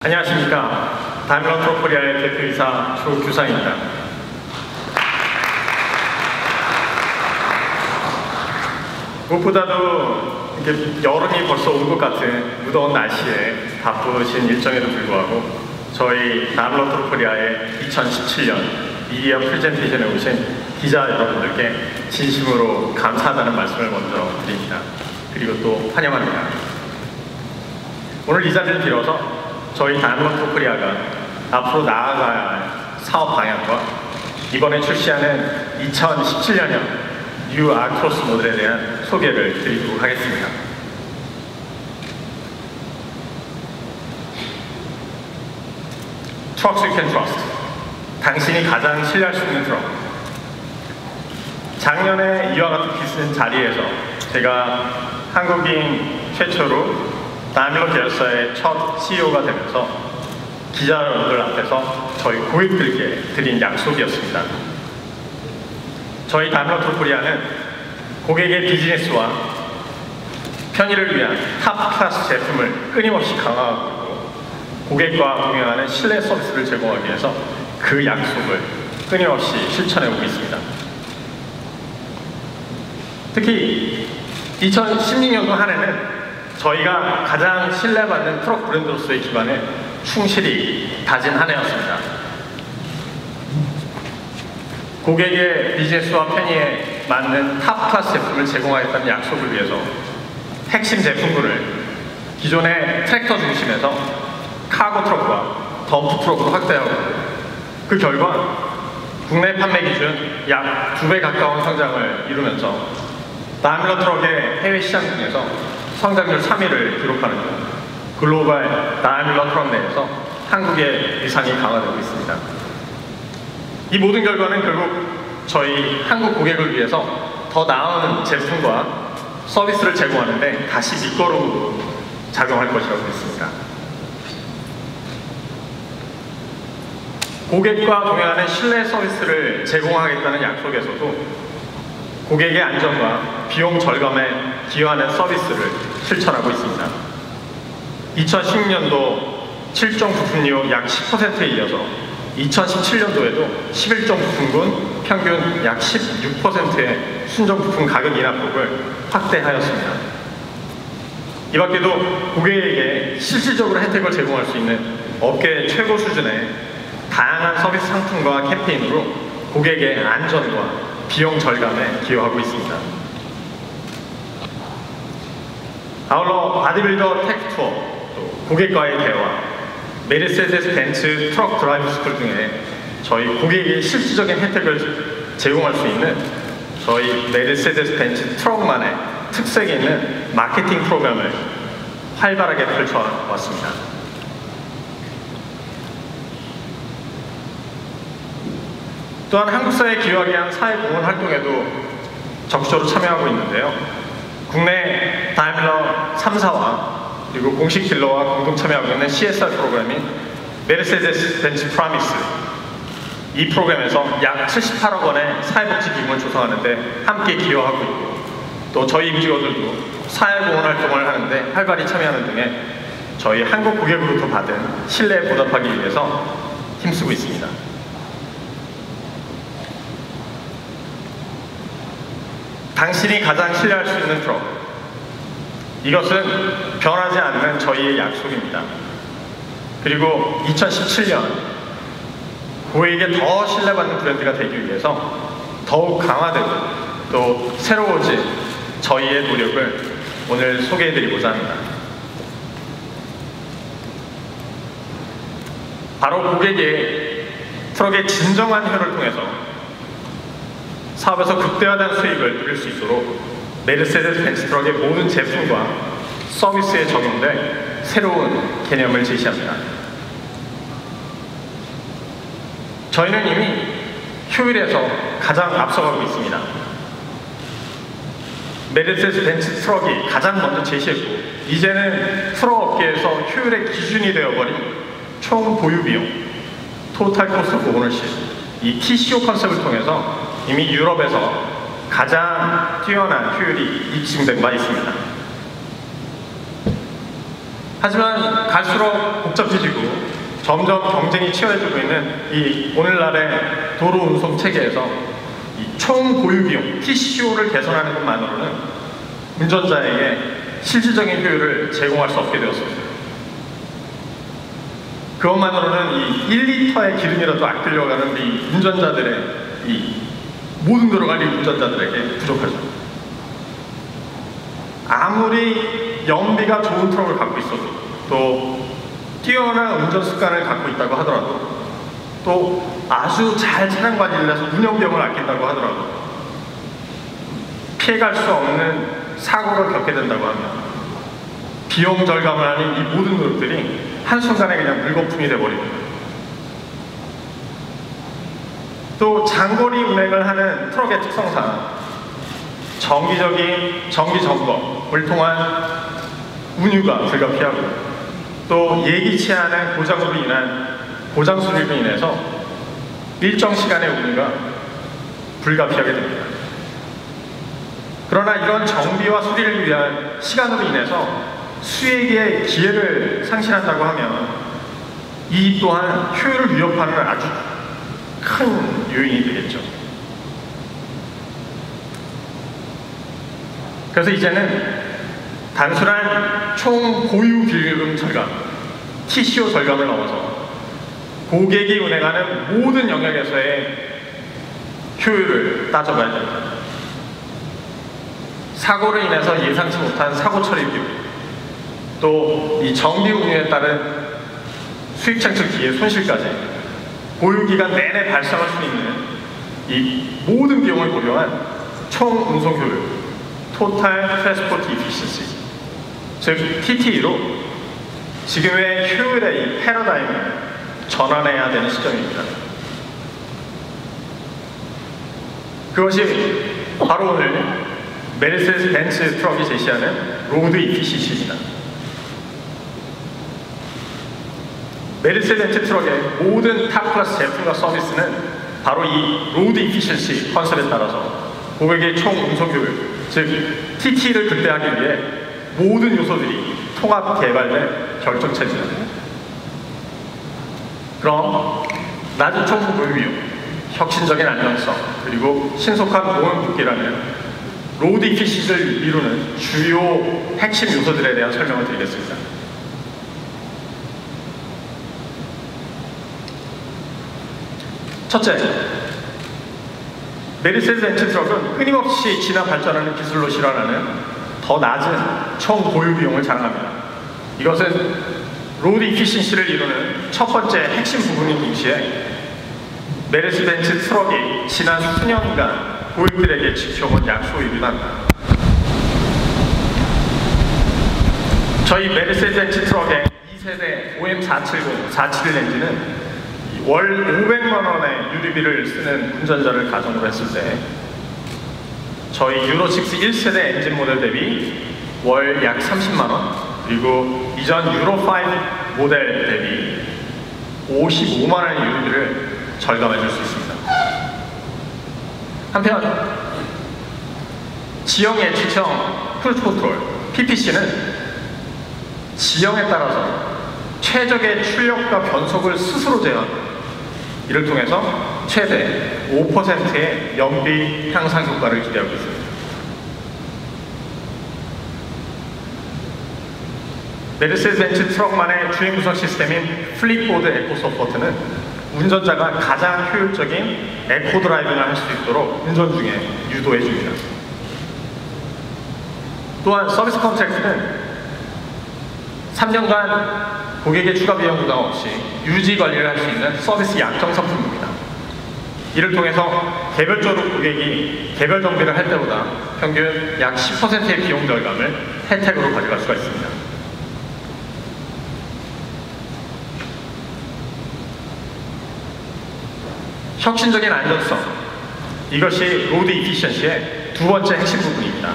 안녕하십니까. 다임러 트럭 코리아의 대표이사 조규상입니다. 무엇보다도 이렇게 여름이 벌써 온 것 같은 무더운 날씨에 바쁘신 일정에도 불구하고 저희 다임러 트럭 코리아의 2017년 미디어 프레젠테이션에 오신 기자 여러분들께 진심으로 감사하다는 말씀을 먼저 드립니다. 그리고 또 환영합니다. 오늘 이 자리를 빌어서 저희 다임러 트럭 코리아가 앞으로 나아가야 할 사업 방향과 이번에 출시하는 2017년형 뉴 아크로스 모델에 대한 소개를 드리도록 하겠습니다. Trucks you can trust. 당신이 가장 신뢰할 수 있는 트럭. 작년에 이와 같은 비슷한 자리에서 제가 한국인 최초로 다임러 계열사의 첫 CEO가 되면서 기자 여러분들 앞에서 저희 고객들께 드린 약속이었습니다. 저희 다임러 트럭 코리아는 고객의 비즈니스와 편의를 위한 탑 클래스 제품을 끊임없이 강화하고 있고 고객과 동행하는 신뢰 서비스를 제공하기 위해서 그 약속을 끊임없이 실천해오고 있습니다. 특히 2016년도 한 해는 저희가 가장 신뢰받는 트럭 브랜드로서의 기반을 충실히 다진 한 해였습니다. 고객의 비즈니스와 편의에 맞는 탑 클래스 제품을 제공하겠다는 약속을 위해서 핵심 제품군을 기존의 트랙터 중심에서 카고 트럭과 덤프 트럭으로 확대하고 그 결과 국내 판매 기준 약 2배 가까운 성장을 이루면서 다임러 트럭의 해외 시장 중에서 성장률 3위를 기록하는 등 글로벌 다임러 트럭 내에서 한국의 위상이 강화되고 있습니다. 이 모든 결과는 결국 저희 한국 고객을 위해서 더 나은 제품과 서비스를 제공하는데 다시 밑거름으로 작용할 것이라고 믿습니다. 고객과 동행하는 신뢰 서비스를 제공하겠다는 약속에서도 고객의 안전과 비용 절감에 기여하는 서비스를 실천하고 있습니다. 2016년도 7종 부품료 약 10%에 이어서 2017년도에도 11종 부품군 평균 약 16%의 순정 부품 가격 인하폭을 확대하였습니다. 이 밖에도 고객에게 실질적으로 혜택을 제공할 수 있는 업계 최고 수준의 다양한 서비스 상품과 캠페인으로 고객의 안전과 비용 절감에 기여하고 있습니다. 아울러 바디빌더 테크 투어, 또 고객과의 대화, 메르세데스 벤츠 트럭 드라이브 스쿨 등의 저희 고객의 실질적인 혜택을 제공할 수 있는 저희 메르세데스 벤츠 트럭만의 특색 있는 마케팅 프로그램을 활발하게 펼쳐왔습니다. 또한 한국사에 기여하기 위한 사회공헌 활동에도 적극적으로 참여하고 있는데요. 국내 다임러 3사와 그리고 공식 딜러와 공동 참여하고 있는 CSR 프로그램인 메르세데스 벤츠 프라미스, 이 프로그램에서 약 78억 원의 사회복지 기금을 조성하는데 함께 기여하고 있고 또 저희 임직원들도 사회공헌 활동을 하는데 활발히 참여하는 등의 저희 한국 고객으로부터 받은 신뢰에 보답하기 위해서 힘쓰고 있습니다. 당신이 가장 신뢰할 수 있는 트럭, 이것은 변하지 않는 저희의 약속입니다. 그리고 2017년 고객에게 더 신뢰받는 브랜드가 되기 위해서 더욱 강화되고 또 새로워진 저희의 노력을 오늘 소개해드리고자 합니다. 바로 고객의 트럭의 진정한 효율을 통해서 사업에서 극대화된 수익을 누릴 수 있도록 메르세데스 벤츠 트럭의 모든 제품과 서비스에 적용될 새로운 개념을 제시합니다. 저희는 이미 효율에서 가장 앞서가고 있습니다. 메르세데스 벤츠 트럭이 가장 먼저 제시했고 이제는 트럭 업계에서 효율의 기준이 되어버린 총 보유 비용, 토탈 코스트 오브 오너십, 이 TCO 컨셉을 통해서 이미 유럽에서 가장 뛰어난 효율이 입증된 바 있습니다. 하지만 갈수록 복잡해지고 점점 경쟁이 치열해지고 있는 이 오늘날의 도로 운송 체계에서 이 총 보유 비용 TCO를 개선하는 것만으로는 운전자에게 실질적인 효율을 제공할 수 없게 되었습니다. 그것만으로는 이 1리터의 기름이라도 아끼려고 하는 이 운전자들의 이 모든 들어갈 이 운전자들에게 부족하죠. 아무리 연비가 좋은 트럭을 갖고 있어도 또 뛰어난 운전 습관을 갖고 있다고 하더라도 또 아주 잘 차량 관리를 해서 운영 비용을 아낀다고 하더라도 피해갈 수 없는 사고를 겪게 된다고 하면 비용 절감을 하는 이 모든 노력들이 한순간에 그냥 물거품이 돼버립니다. 또 장거리 운행을 하는 트럭의 특성상 정기적인 정기 점검을 통한 운유가 불가피하고 또 예기치 않은 고장으로 인한 고장 수리로 인해서 일정 시간의 운유가 불가피하게 됩니다. 그러나 이런 정비와 수리를 위한 시간으로 인해서 수익의 기회를 상실한다고 하면 이 또한 효율을 위협하는 아주 큰 요인이 되겠죠. 그래서 이제는 단순한 총 보유 비용 절감, TCO 절감을 넘어서 고객이 운행하는 모든 영역에서의 효율을 따져봐야 됩니다. 사고로 인해서 예상치 못한 사고 처리 비용, 또 이 정비 운유에 따른 수익 창출 기회 손실까지 보유기간 내내 발생할 수 있는 이 모든 비용을 고려한 총 운송 효율, Total Transport Efficiency, 즉 TTE로 지금의 효율의 이 패러다임을 전환해야 되는 시점입니다. 그것이 바로 오늘 메르세데스 벤츠 트럭이 제시하는 로드 이피시시입니다. 메르세데스 벤츠 트럭의 모든 탑 클래스 제품과 서비스는 바로 이 로드 이피시시 컨셉에 따라서 고객의 총 운송 효율, 즉 TT를 극대화하기 위해 모든 요소들이 통합 개발된 결정체입니다. 그럼 낮은 총 보유 비용, 혁신적인 안전성, 그리고 신속한 보험 복귀라는 로드 이피시를 이루는 주요 핵심 요소들에 대한 설명을 드리겠습니다. 첫째, 메르세데스 벤츠 트럭은 끊임없이 진화 발전하는 기술로 실현하는 더 낮은 총 보유 비용을 자랑합니다. 이것은 로드 이피시시를 이루는 첫 번째 핵심 부분인 동시에 메르세데스 벤츠 트럭이 지난 수년간 고객들에게 지켜온 약속이기도 합니다. 저희 메르세데스 벤츠 트럭의 2세대 OM470, 471 엔진은 월 500만 원의 유류비를 쓰는 운전자를 가정으로 했을 때 저희 유로6 1세대 엔진 모델 대비 월 약 30만 원, 그리고 이전 유로5 모델 대비 55만 원의 유류비를 절감해 줄 수 있습니다. 한편 지형 예측형 크루즈 컨트롤 PPC는 지형에 따라서 최적의 출력과 변속을 스스로 제어합니다. 이를 통해서 최대 5%의 연비 향상 효과를 기대하고 있습니다. 메르세데스 벤츠 트럭만의 주행 구성 시스템인 플립보드 에코 서포트는 운전자가 가장 효율적인 에코 드라이빙을 할 수 있도록 운전 중에 유도해 줍니다. 또한 서비스 컨트랙트는 3년간 고객의 추가 비용 부담 없이 유지 관리를 할 수 있는 서비스 약정 상품입니다. 이를 통해서 개별적으로 고객이 개별 정비를 할 때보다 평균 약 10%의 비용 절감을 혜택으로 가져갈 수가 있습니다. 혁신적인 안전성, 이것이 로드 이피시언시의 두 번째 핵심 부분입니다.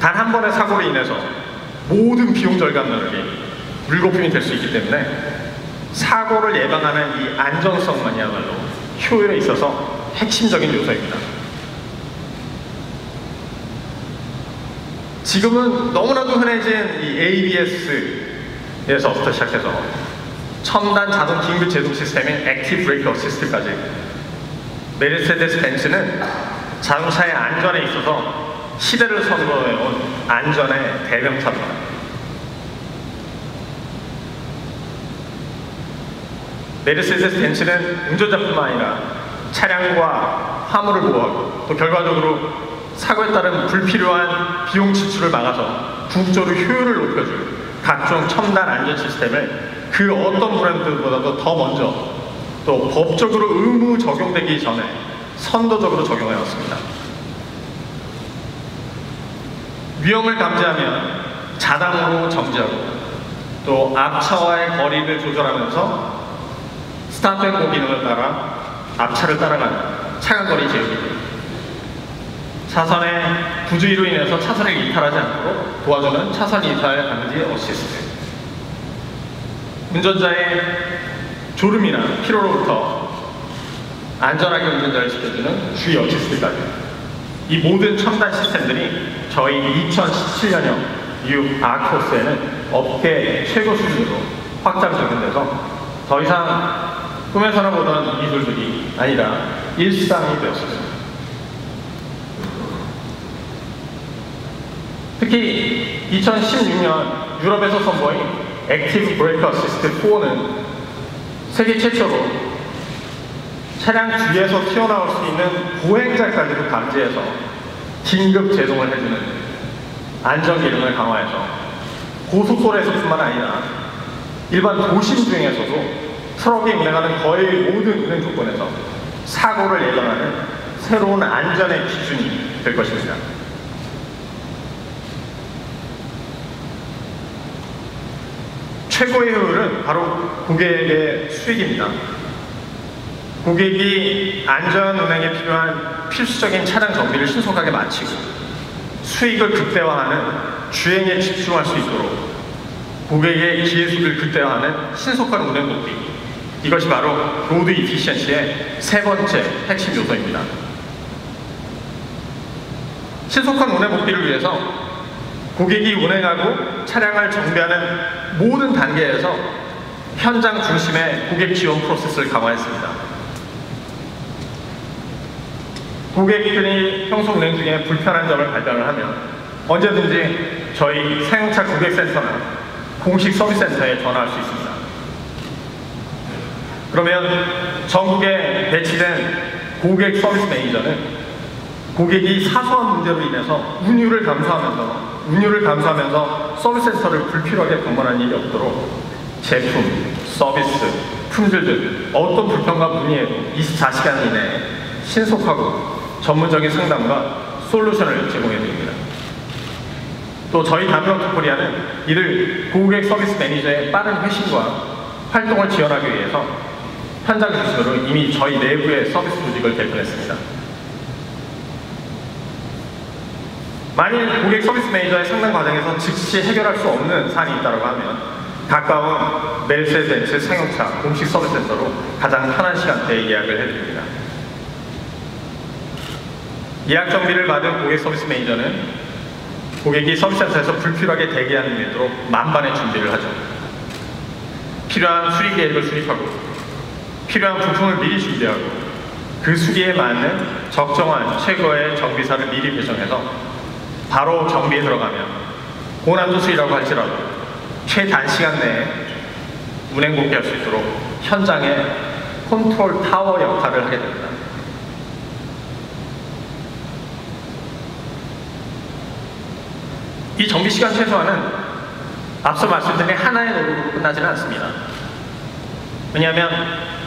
단 한 번의 사고로 인해서 모든 비용 절감 노력이 물거품이 될 수 있기 때문에 사고를 예방하는 이 안전성만이야말로 효율에 있어서 핵심적인 요소입니다. 지금은 너무나도 흔해진 이 ABS에서부터 시작해서 첨단 자동 긴급 제동 시스템인 액티브 브레이크 어시스트까지 메르세데스 벤츠는 자동차의 안전에 있어서 시대를 선도해온 안전의 대명사입니다. 메르세데스 벤츠는 운전자뿐만 아니라 차량과 화물을 보호하고 또 결과적으로 사고에 따른 불필요한 비용 지출을 막아서 궁극적으로 효율을 높여줄 각종 첨단 안전 시스템을 그 어떤 브랜드보다도 더 먼저 또 법적으로 의무 적용되기 전에 선도적으로 적용해 왔습니다. 위험을 감지하면 자당으로 정지하고 또 앞차와의 거리를 조절하면서 스탑앤고 기능을 따라 앞차를 따라가는 차간거리 제어기, 차선의 부주의로 인해서 차선을 이탈하지 않도록 도와주는 차선 이탈 방지 어시스트, 운전자의 졸음이나 피로로부터 안전하게 운전자를 지켜주는 주의 어시스트까지, 이 모든 첨단 시스템들이 저희 2017년형 뉴 아크로스에는 업계 최고 수준으로 확장 적용돼서 더 이상 꿈에서나 보던 기술들이 아니라 일상이 되었습니다. 특히 2016년 유럽에서 선보인 액티브 브레이크 어시스트 4는 세계 최초로 차량 뒤에서 튀어나올 수 있는 보행자까지도 감지해서 긴급 제동을 해주는 안전 기능을 강화해서 고속도로에서뿐만 아니라 일반 도심 중에서도 트럭이 운행하는 거의 모든 운행 조건에서 사고를 예방하는 새로운 안전의 기준이 될 것입니다. 최고의 효율은 바로 고객의 수익입니다. 고객이 안전 운행에 필요한 필수적인 차량 정비를 신속하게 마치고 수익을 극대화하는 주행에 집중할 수 있도록 고객의 기회수를 극대화하는 신속한 운행 복귀, 이것이 바로 로드 이피시언시의 세 번째 핵심 요소입니다. 신속한 운행 복귀를 위해서 고객이 운행하고 차량을 정비하는 모든 단계에서 현장 중심의 고객 지원 프로세스를 강화했습니다. 고객들이 평소 운행 중에 불편한 점을 발견을 하면 언제든지 저희 사용차 고객센터나 공식 서비스센터에 전화할 수 있습니다. 그러면 전국에 배치된 고객 서비스 매니저는 고객이 사소한 문제로 인해서 운율을 감수하면서 서비스센터를 불필요하게 방문하는 일이 없도록 제품, 서비스, 품질 등 어떤 불편과 문의에도 24시간 이내에 신속하고 전문적인 상담과 솔루션을 제공해 드립니다. 또 저희 다미오토코리아는 이를 고객 서비스 매니저의 빠른 회신과 활동을 지원하기 위해서 현장 중심으로 이미 저희 내부의 서비스 조직을 개편했습니다. 만일 고객 서비스 매니저의 상담 과정에서 즉시 해결할 수 없는 사안이 있다고 하면 가까운 메르세데스 상용차 공식 서비스센터로 가장 편한 시간대에 예약을 해드립니다. 예약 정비를 받은 고객 서비스 매니저는 고객이 서비스센터에서 불필요하게 대기하는 일도록 만반의 준비를 하죠. 필요한 수리 계획을 수립하고 필요한 부품을 미리 준비하고 그 수리에 맞는 적정한 최고의 정비사를 미리 배정해서 바로 정비에 들어가면 고난도 수리라고 할지라도 최단시간 내에 운행 복귀할 수 있도록 현장의 컨트롤 타워 역할을 하게 됩니다. 이 정비 시간 최소화는 앞서 말씀드린 하나의 노력으로 끝나지는 않습니다. 왜냐하면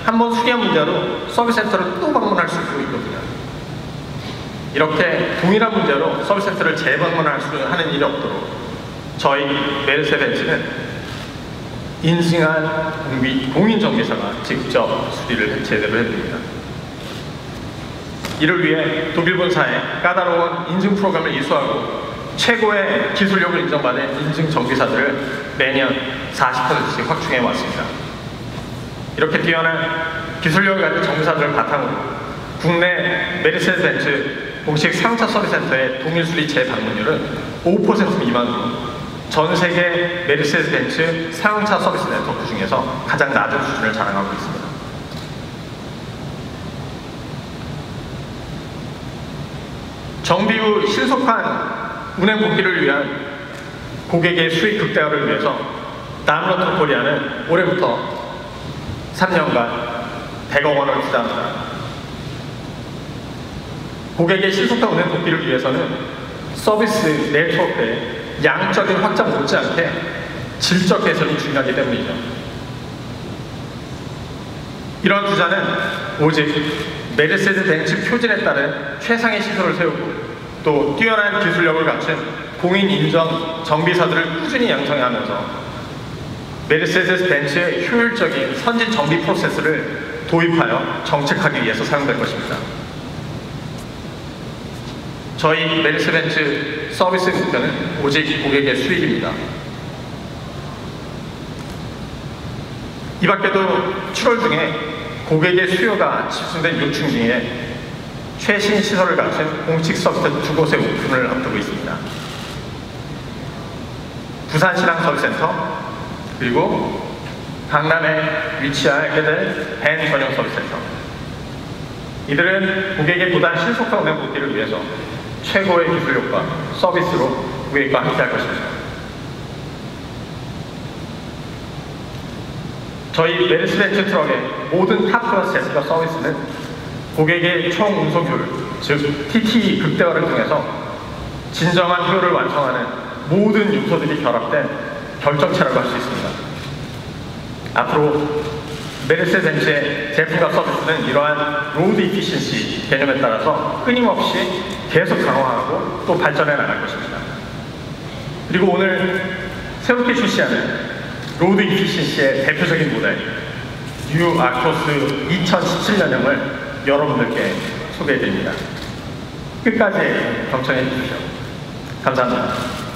한번 수리한 문제로 서비스센터를 또 방문할 수 있거든요. 이렇게 동일한 문제로 서비스센터를 재방문할 수 하는 일이 없도록 저희 메르세데스는 인증한 공인 정비사가 직접 수리를 제대로 해드립니다. 이를 위해 독일 본사에 까다로운 인증 프로그램을 이수하고 최고의 기술력을 인정받은 인증 정비사들을 매년 40%씩 확충해 왔습니다. 이렇게 뛰어난 기술력을 가진 정비사들을 바탕으로 국내 메르세데스 벤츠 공식 상용차 서비스센터의 동일 수리 재방문율은 5% 미만으로 전 세계 메르세데스 벤츠 사용차 서비스 네트워크 중에서 가장 낮은 수준을 자랑하고 있습니다. 정비 후 신속한 운행 복귀를 위한 고객의 수익 극대화를 위해서 다임러 트럭 코리아는 올해부터 3년간 100억 원을 투자합니다. 고객의 신속한 운행 복귀를 위해서는 서비스 네트워크의 양적인 확장 못지않게 질적 개선이 중요하기 때문이죠. 이러한 투자는 오직 메르세데스 벤츠 표준에 따른 최상의 시설을 세우고 또 뛰어난 기술력을 갖춘 공인 인정 정비사들을 꾸준히 양성하면서 메르세데스 벤츠의 효율적인 선진 정비 프로세스를 도입하여 정책하기 위해서 사용될 것입니다. 저희 메르세데스 벤츠 서비스 목표는 오직 고객의 수익입니다. 이 밖에도 7월 중에 고객의 수요가 집중된 요충 중에 최신 시설을 갖춘 공식 서비스 2곳의 오픈을 앞두고 있습니다. 부산시랑 서비스센터, 그리고 강남에 위치하게 될 벤 전용 서비스센터. 이들은 고객의 보다 신속한 운행 복귀를 위해서 최고의 기술력과 서비스로 고객과 함께할 것입니다. 저희 메르세데스 트럭의 모든 탑 클래스 제스카 서비스는 고객의 총 운송 효율, 즉 TT 극대화를 통해서 진정한 효율을 완성하는 모든 요소들이 결합된 결정체라고 할 수 있습니다. 앞으로 메르세데스 벤츠의 제품과 서비스는 이러한 로드 이피션시 개념에 따라서 끊임없이 계속 강화하고 또 발전해 나갈 것입니다. 그리고 오늘 새롭게 출시하는 로드 이피션시의 대표적인 모델 뉴 아크로스 2017년형을 여러분들께 소개해드립니다. 끝까지 경청해 주십시오. 감사합니다.